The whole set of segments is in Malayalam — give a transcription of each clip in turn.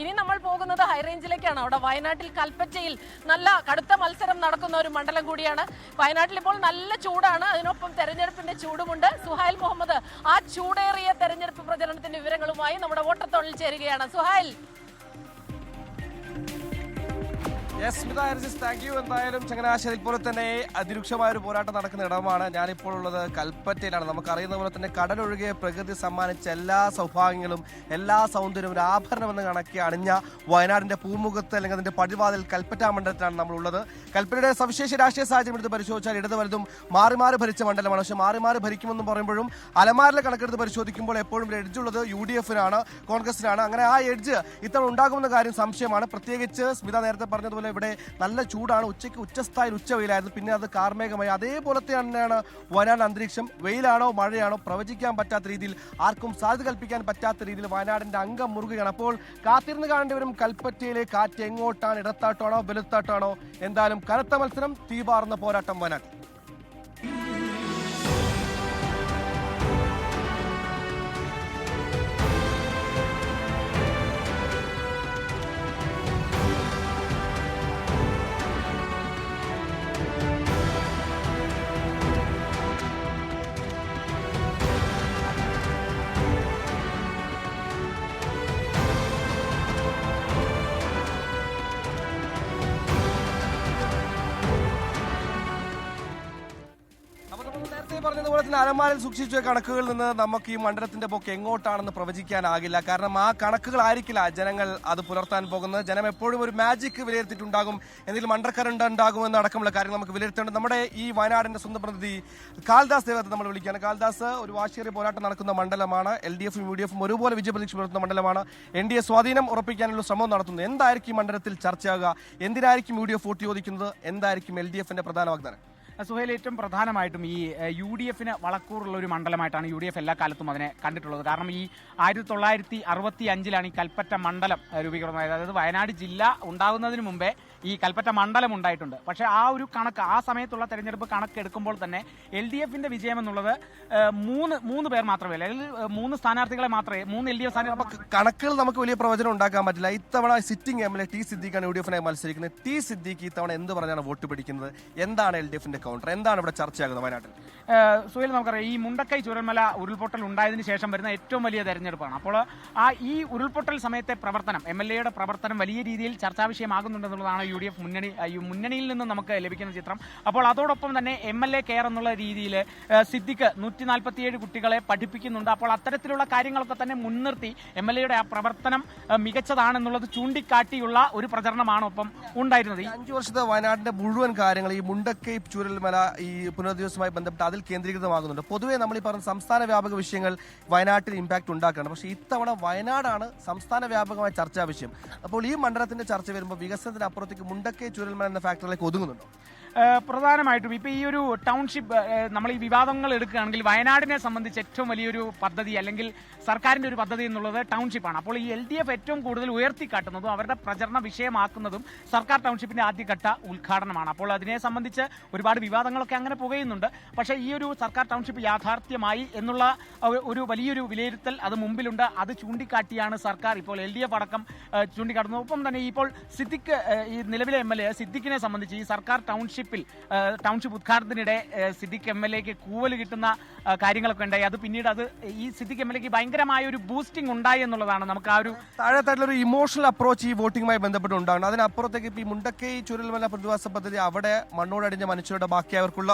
ഇനി നമ്മൾ പോകുന്നത് ഹൈറേഞ്ചിലേക്കാണ്. അവിടെ വയനാട്ടിൽ കൽപ്പറ്റയിൽ നല്ല കടുത്ത മത്സരം നടക്കുന്ന ഒരു മണ്ഡലം കൂടിയാണ്. വയനാട്ടിൽ ഇപ്പോൾ നല്ല ചൂടാണ്, അതിനൊപ്പം തെരഞ്ഞെടുപ്പിന്റെ ചൂടുമുണ്ട്. സുഹൈൽ മുഹമ്മദ് ആ ചൂടേറിയ തെരഞ്ഞെടുപ്പ് പ്രചരണത്തിന്റെ വിവരങ്ങളുമായി നമ്മുടെ വോട്ടത്തോളിൽ ചേരുകയാണ്. സുഹൈൽ. Thank you. എന്തായാലും ചങ്ങനാശ്ശേരി പോലെ തന്നെ അതിരൂക്ഷമായ ഒരു പോരാട്ടം നടക്കുന്ന ഇടമാണ്. ഞാനിപ്പോൾ ഉള്ളത് കൽപ്പറ്റയിലാണ്. നമുക്കറിയുന്ന പോലെ തന്നെ കടലൊഴുകിയ പ്രകൃതി സമ്മാനിച്ച എല്ലാ സൗഭാഗ്യങ്ങളും എല്ലാ സൗന്ദര്യവും ഒരു ആഭരണമെന്ന് കണക്കി അണിഞ്ഞ വയനാടിന്റെ പൂമുഖത്ത് അല്ലെങ്കിൽ അതിന്റെ പടിവാതിൽ കൽപ്പറ്റ മണ്ഡലത്തിലാണ് നമ്മളുള്ളത്. കൽപ്പറ്റയുടെ സവിശേഷ രാഷ്ട്രീയ സാഹചര്യം എടുത്ത് പരിശോധിച്ചാൽ ഇടത് വലുതും മാറി മാറി ഭരിച്ച മണ്ഡലമാണ്. പക്ഷേ മാറി മാറി ഭരിക്കുമെന്ന് പറയുമ്പോഴും അലമാരിലെ കണക്കെടുത്ത് പരിശോധിക്കുമ്പോൾ എപ്പോഴും എഡ്ജുള്ളത് UDF-നാണ്, കോൺഗ്രസിനാണ്. അങ്ങനെ ആ എഡ്ജ് ഇത്തവണ ഉണ്ടാകുമെന്ന കാര്യം സംശയമാണ്. പ്രത്യേകിച്ച് സ്മിത നേരത്തെ പറഞ്ഞതുപോലെ ഇവിടെ നല്ല ചൂടാണ്. ഉച്ചയ്ക്ക് ഉച്ചസ്ഥായിൽ ഉച്ചവെയിലായിരുന്നു, പിന്നെ അത് കാർമേഘമായി. അതേപോലെ തന്നെയാണ് വയനാട് അന്തരീക്ഷം. വെയിലാണോ മഴയാണോ പ്രവചിക്കാൻ പറ്റാത്ത രീതിയിൽ, ആർക്കും സാധ്യത കൽപ്പിക്കാൻ പറ്റാത്ത രീതിയിൽ വയനാടിന്റെ അംഗം മുറുകയാണ്. അപ്പോൾ കാത്തിരുന്ന് കാണേണ്ടി വരും കൽപ്പറ്റയിലെ കാറ്റ് എങ്ങോട്ടാണ്, ഇടത്താട്ടാണോ വലുത്താട്ടാണോ. എന്തായാലും കനത്ത മത്സരം, തീപാറുന്ന പോരാട്ടം വയനാട്ടിൽ. പറഞ്ഞതുപോലെ തന്നെ അലമാരിൽ സൂക്ഷിച്ച കണക്കുകളിൽ നിന്ന് നമുക്ക് ഈ മണ്ഡലത്തിന്റെ പോക്ക് എങ്ങോട്ടാണെന്ന് പ്രവചിക്കാനാകില്ല. കാരണം ആ കണക്കുകളായിരിക്കില്ല ജനങ്ങൾ അത് പുലർത്താൻ പോകുന്നത്. ജനം എപ്പോഴും ഒരു മാജിക് വിലയിരുത്തിയിട്ടുണ്ടാകും, എന്തെങ്കിലും അണ്ടർകറന്റ് ഉണ്ടാകുമെന്ന് അടക്കമുള്ള കാര്യങ്ങൾ നമുക്ക് വിലയിരുത്തേണ്ടത്. നമ്മുടെ ഈ വയനാടിന്റെ സ്വന്തം പ്രതിനിധി കാൽദാസ് ദേവത്തെ നമ്മൾ വിളിക്കുകയാണ്. കാൽദാസ്, ഒരു വാശിയേറിയ പോരാട്ടം നടക്കുന്ന മണ്ഡലമാണ്. LDF-ഉം UDF-ഉം ഒരുപോലെ വിജയപ്രതീക്ഷ പുലർത്തുന്ന മണ്ഡലമാണ്. NDA സ്വാധീനം ഉറപ്പിക്കാനുള്ള ശ്രമം നടത്തുന്നത്. എന്തായിരിക്കും ഈ മണ്ഡലത്തിൽ ചർച്ചയാകുക? എന്തിനായിരിക്കും UDF വോട്ട് ചോദിക്കുന്നത്? എന്തായിരിക്കും LDF-ന്റെ പ്രധാന വാഗ്ദാനം? സുഹേൽ, ഏറ്റവും പ്രധാനമായിട്ടും ഈ UDF-ന് വളക്കൂറുള്ള ഒരു മണ്ഡലമായിട്ടാണ് UDF എല്ലാ കാലത്തും അതിനെ കണ്ടിട്ടുള്ളത്. കാരണം ഈ 1965 ഈ കൽപ്പറ്റ മണ്ഡലം രൂപീകൃതമായത്. അതായത് വയനാട് ജില്ല ഉണ്ടാകുന്നതിന് മുമ്പേ ഈ കൽപ്പറ്റ മണ്ഡലം ഉണ്ടായിട്ടുണ്ട്. പക്ഷേ ആ ഒരു കണക്ക്, ആ സമയത്തുള്ള തെരഞ്ഞെടുപ്പ് കണക്ക് എടുക്കുമ്പോൾ തന്നെ LDF-ന്റെ വിജയം എന്നുള്ളത് മൂന്ന് പേർ മാത്രമേ, അല്ലെങ്കിൽ 3 സ്ഥാനാർത്ഥികളെ മാത്രമേ, 3 LDF സ്ഥാനാർത്ഥികൾ. കണക്കുകൾ നമുക്ക് വലിയ പ്രവചനം ഉണ്ടാക്കാൻ പറ്റില്ല. ഇത്തവണ സിറ്റിംഗ് MLA ടി സിദ്ദീഖാണ് UDF-നായി മത്സരിക്കുന്നത്. ടി സിദ്ദീഖ് ഇത്തവണ എന്ത് പറഞ്ഞാണ് വോട്ട് പിടിക്കുന്നത്? എന്താണ് LDF-ന്റെ കൗണ്ടർ? എന്താണ് ഇവിടെ ചർച്ചയാകുന്നത് വയനാട്ടിൽ? സുഹേൽ, നമുക്കറിയാം ഈ മുണ്ടക്കൈ ചൂരൽമല ഉരുൾപൊട്ടൽ ഉണ്ടായതിനു ശേഷം വരുന്ന ഏറ്റവും വലിയ തെരഞ്ഞെടുപ്പാണ്. അപ്പോൾ ഈ ഉരുൾപൊട്ടൽ സമയത്തെ പ്രവർത്തനം, MLA-യുടെ പ്രവർത്തനം വലിയ രീതിയിൽ ചർച്ചാ വിഷയമാകുന്നുണ്ടെന്നുള്ളതാണ് UDF മുന്നണിയിൽ നിന്ന് നമുക്ക് ലഭിക്കുന്ന ചിത്രം. അപ്പോൾ അതോടൊപ്പം തന്നെ MLA കെയർ എന്നുള്ള രീതിയിൽ സിദ്ദിഖ് 147 കുട്ടികളെ പഠിപ്പിക്കുന്നുണ്ട്. അപ്പോൾ അത്തരത്തിലുള്ള കാര്യങ്ങളൊക്കെ തന്നെ മുൻനിർത്തി MLA-യുടെ ആ പ്രവർത്തനം മികച്ചതാണെന്നുള്ളത് ചൂണ്ടിക്കാട്ടിയുള്ള ഒരു പ്രചരണമാണ് ഒപ്പം ഉണ്ടായിരുന്നത്. 5 വർഷത്തെ വയനാടിന്റെ മുഴുവൻ കാര്യങ്ങൾ ഈ മുണ്ടക്കൈ ചൂരൽമല ഈ പുനരധിവാസവുമായി ബന്ധപ്പെട്ട് അതിൽ കേന്ദ്രീകൃതമാകുന്നുണ്ട്. പൊതുവെ നമ്മൾ ഈ പറഞ്ഞ സംസ്ഥാന വ്യാപക വിഷയങ്ങൾ വയനാട്ടിൽ ഇമ്പാക്ട് ഉണ്ടാക്കണം. പക്ഷേ ഇത്തവണ വയനാടാണ് സംസ്ഥാന വ്യാപകമായ ചർച്ചാ വിഷയം. അപ്പോൾ ഈ മണ്ഡലത്തിന്റെ ചർച്ച വരുമ്പോൾ വികസനത്തിന് അപ്പുറത്തേക്ക് മുണ്ടക്കൈ ചൂരൽമല എന്ന ഫാക്ടറിലേക്ക് ഒതുങ്ങുന്നുണ്ടോ? പ്രധാനമായിട്ടും ഇപ്പോൾ ഈ ഒരു ടൗൺഷിപ്പ്, നമ്മൾ ഈ വിവാദങ്ങൾ എടുക്കുകയാണെങ്കിൽ വയനാടിനെ സംബന്ധിച്ച് ഏറ്റവും വലിയൊരു പദ്ധതി അല്ലെങ്കിൽ സർക്കാരിൻ്റെ ഒരു പദ്ധതി എന്നുള്ളത് ടൗൺഷിപ്പാണ്. അപ്പോൾ ഈ LDF ഏറ്റവും കൂടുതൽ ഉയർത്തിക്കാട്ടുന്നതും അവരുടെ പ്രചരണ വിഷയമാക്കുന്നതും സർക്കാർ ടൗൺഷിപ്പിന്റെ ആദ്യഘട്ട ഉദ്ഘാടനമാണ്. അപ്പോൾ അതിനെ സംബന്ധിച്ച് ഒരുപാട് വിവാദങ്ങളൊക്കെ അങ്ങനെ പുകയുന്നുണ്ട്. പക്ഷേ ഈ ഒരു സർക്കാർ ടൗൺഷിപ്പ് യാഥാർത്ഥ്യമായി എന്നുള്ള ഒരു വലിയൊരു വിലയിരുത്തൽ അത് മുമ്പിലുണ്ട്. അത് ചൂണ്ടിക്കാട്ടിയാണ് സർക്കാർ ഇപ്പോൾ LDF അടക്കം ചൂണ്ടിക്കാട്ടുന്നത്. ഒപ്പം തന്നെ ഇപ്പോൾ സിദ്ദിഖ്, ഈ നിലവിലെ MLA സിദ്ദിഖിനെ സംബന്ധിച്ച് ഈ സർക്കാർ ടൗൺഷിപ്പ് ഉദ്ഘാടനത്തിനിടെ സിദ്ദിഖ് MLA-ക്ക് കൂവൽ കിട്ടുന്ന കാര്യങ്ങളൊക്കെ ഉണ്ടായി. അത് പിന്നീട് ഈ സിദ്ദിഖ് MLA-ക്ക് ഭയങ്കരമായ ഒരു ബൂസ്റ്റിംഗ് ഉണ്ടായി എന്നുള്ളതാണ് നമുക്ക് ആ ഒരു താഴെത്തായിട്ടുള്ള ഒരു ഇമോഷണൽ അപ്രോച്ച് ഈ വോട്ടിംഗുമായി ബന്ധപ്പെട്ട് ഉണ്ടാകുന്നത്. അതിനപ്പുറത്തേക്ക് ഈ മുണ്ടക്കൈ ചുരൽമല പ്രതിവാസ പദ്ധതി അവിടെ മണ്ണോടടിഞ്ഞ മനുഷ്യരുടെ ബാക്കി അവർക്കുള്ള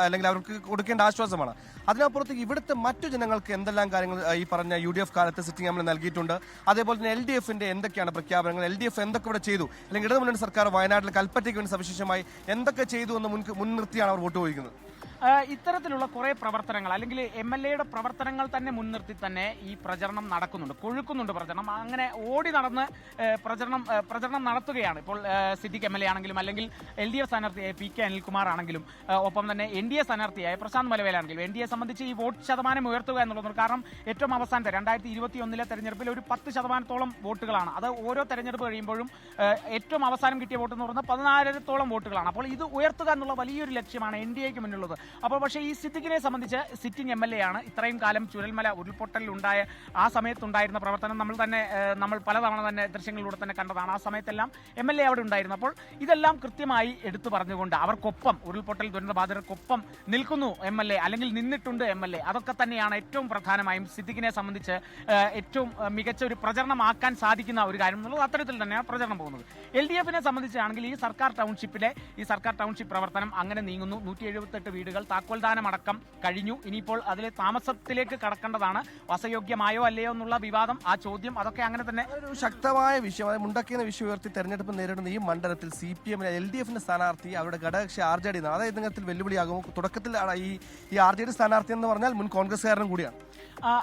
അല്ലെങ്കിൽ അവർക്ക് കൊടുക്കേണ്ട ആശ്വാസമാണ്. അതിനപ്പുറത്തേക്ക് ഇവിടുത്തെ മറ്റു ജനങ്ങൾക്ക് എന്തെല്ലാം കാര്യങ്ങൾ ഈ പറഞ്ഞ UDF കാലത്ത് സിറ്റിംഗ് നമ്മൾ നൽകിയിട്ടുണ്ട്. അതേപോലെ തന്നെ LDF-ന്റെ എന്തൊക്കെയാണ് പ്രഖ്യാപനങ്ങൾ, LDF എന്തൊക്കെ ഇവിടെ ചെയ്തു, അല്ലെങ്കിൽ ഇടതുമുന്നണി സർക്കാർ വയനാട്ടിൽ കൽപ്പറ്റയ്ക്ക് വേണ്ടി സവിശേഷമായി എന്തൊക്കെ ചെയ്തു എന്ന് മുൻനിർത്തിയാണ് അവർ വോട്ട് ചോദിക്കുന്നത്. ഇത്തരത്തിലുള്ള കുറേ പ്രവർത്തനങ്ങൾ അല്ലെങ്കിൽ MLA-യുടെ പ്രവർത്തനങ്ങൾ തന്നെ മുൻനിർത്തി തന്നെ ഈ പ്രചരണം നടക്കുന്നുണ്ട്, കൊഴുക്കുന്നുണ്ട് പ്രചരണം. അങ്ങനെ ഓടി നടന്ന് പ്രചരണം നടത്തുകയാണ് ഇപ്പോൾ സിദ്ദിഖ് MLA ആണെങ്കിലും അല്ലെങ്കിൽ LDF സ്ഥാനാർത്ഥിയായ PK അനിൽകുമാർ ആണെങ്കിലും ഒപ്പം തന്നെ NDA സ്ഥാനാർത്ഥിയായ പ്രശാന്ത് മലവേലാണെങ്കിലും NDA സംബന്ധിച്ച് ഈ വോട്ട് ശതമാനം ഉയർത്തുക എന്നുള്ളത്. കാരണം ഏറ്റവും അവസാനത്തെ 2021 തെരഞ്ഞെടുപ്പിൽ ഒരു 10% വോട്ടുകളാണ്. അത് ഓരോ തെരഞ്ഞെടുപ്പ് കഴിയുമ്പോഴും ഏറ്റവും അവസാനം കിട്ടിയ വോട്ട് എന്ന് പറയുന്നത് 14,000 വോട്ടുകളാണ്. അപ്പോൾ ഇത് ഉയർത്തുക എന്നുള്ള വലിയൊരു ലക്ഷ്യമാണ് NDA-ക്ക് മുന്നിലുള്ളത്. അപ്പോൾ പക്ഷേ ഈ സിദ്ദിഖിനെ സംബന്ധിച്ച് സിറ്റിംഗ് MLA ആണ്. ഇത്രയും കാലം ചുരൽമല ഉരുൾപൊട്ടലിലുണ്ടായ ആ സമയത്തുണ്ടായിരുന്ന പ്രവർത്തനം നമ്മൾ പലതവണ തന്നെ ദൃശ്യങ്ങളിലൂടെ തന്നെ കണ്ടതാണ്. ആ സമയത്തെല്ലാം MLA അവിടെ ഉണ്ടായിരുന്നു. അപ്പോൾ ഇതെല്ലാം കൃത്യമായി എടുത്തു പറഞ്ഞുകൊണ്ട് അവർക്കൊപ്പം, ഉരുൾപൊട്ടൽ ദുരന്തബാധിതർക്കൊപ്പം നിൽക്കുന്നു MLA, അല്ലെങ്കിൽ നിന്നിട്ടുണ്ട് MLA. അതൊക്കെ തന്നെയാണ് ഏറ്റവും പ്രധാനമായും സിദ്ദിഖിനെ സംബന്ധിച്ച് ഏറ്റവും മികച്ച ഒരു പ്രചരണമാക്കാൻ സാധിക്കുന്ന ഒരു കാര്യം എന്നുള്ളത്. അത്തരത്തിൽ തന്നെയാണ് പ്രചരണം പോകുന്നത്. LDFനെ സംബന്ധിച്ചാണെങ്കിൽ ഈ സർക്കാർ ടൗൺഷിപ്പ് പ്രവർത്തനം അങ്ങനെ നീങ്ങുന്നു. 178 വീടുകൾ താക്കോൽദാനമടക്കം കഴിഞ്ഞു. ഇനിയിപ്പോൾ അതിലെ താമസത്തിലേക്ക് കടക്കേണ്ടതാണ്. വാസയോഗ്യമായോ അല്ലയോ എന്നുള്ള വിവാദം, ആ ചോദ്യം, അതൊക്കെ അങ്ങനെ തന്നെ ഒരു ശക്തമായ വിഷയം. മുണ്ടക്കുന്ന വിഷയം ഉയർത്തി തെരഞ്ഞെടുപ്പ് നേരിടുന്ന ഈ മണ്ഡലത്തിൽ CPM LDFന്റെ സ്ഥാനാർത്ഥി അവരുടെ ഘടകകക്ഷി RJD അതായത് ഇദ്ദേഹത്തിൽ വെല്ലുവിളിയാകും. തുടക്കത്തിൽ ഈ RJD സ്ഥാനാർത്ഥി എന്ന് പറഞ്ഞാൽ മുൻ കോൺഗ്രസ്സുകാരനും കൂടിയാണ്.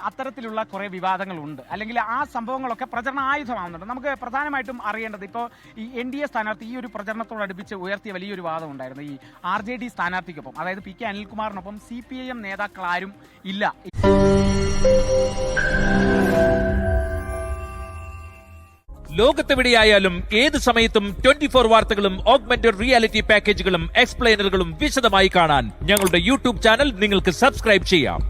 അത്തരത്തിലുള്ള കുറേ വിവാദങ്ങളുണ്ട്, അല്ലെങ്കിൽ ആ സംഭവങ്ങളൊക്കെ പ്രചരണ ആയുധമാകുന്നുണ്ട്. നമുക്ക് പ്രധാനമായിട്ടും അറിയേണ്ടത് ഇപ്പോൾ ഈ NDA സ്ഥാനാർത്ഥി ഈ ഒരു പ്രചരണത്തോടടുപ്പിച്ച് ഉയർത്തിയ വലിയൊരു വാദം ഉണ്ടായിരുന്നു. ഈ RJD സ്ഥാനാർത്ഥിക്കൊപ്പം, അതായത് PK അനിൽകുമാറിനൊപ്പം CPIM നേതാക്കൾ ആരും ഇല്ല. ലോകത്തെവിടെയായാലും ഏത് സമയത്തും 24 വാർത്തകളും ഓഗ്മെന്റഡ് റിയാലിറ്റി പാക്കേജുകളും എക്സ്പ്ലെയിനറുകളും വിശദമായി കാണാൻ ഞങ്ങളുടെ YouTube ചാനൽ നിങ്ങൾക്ക് സബ്സ്ക്രൈബ് ചെയ്യാം.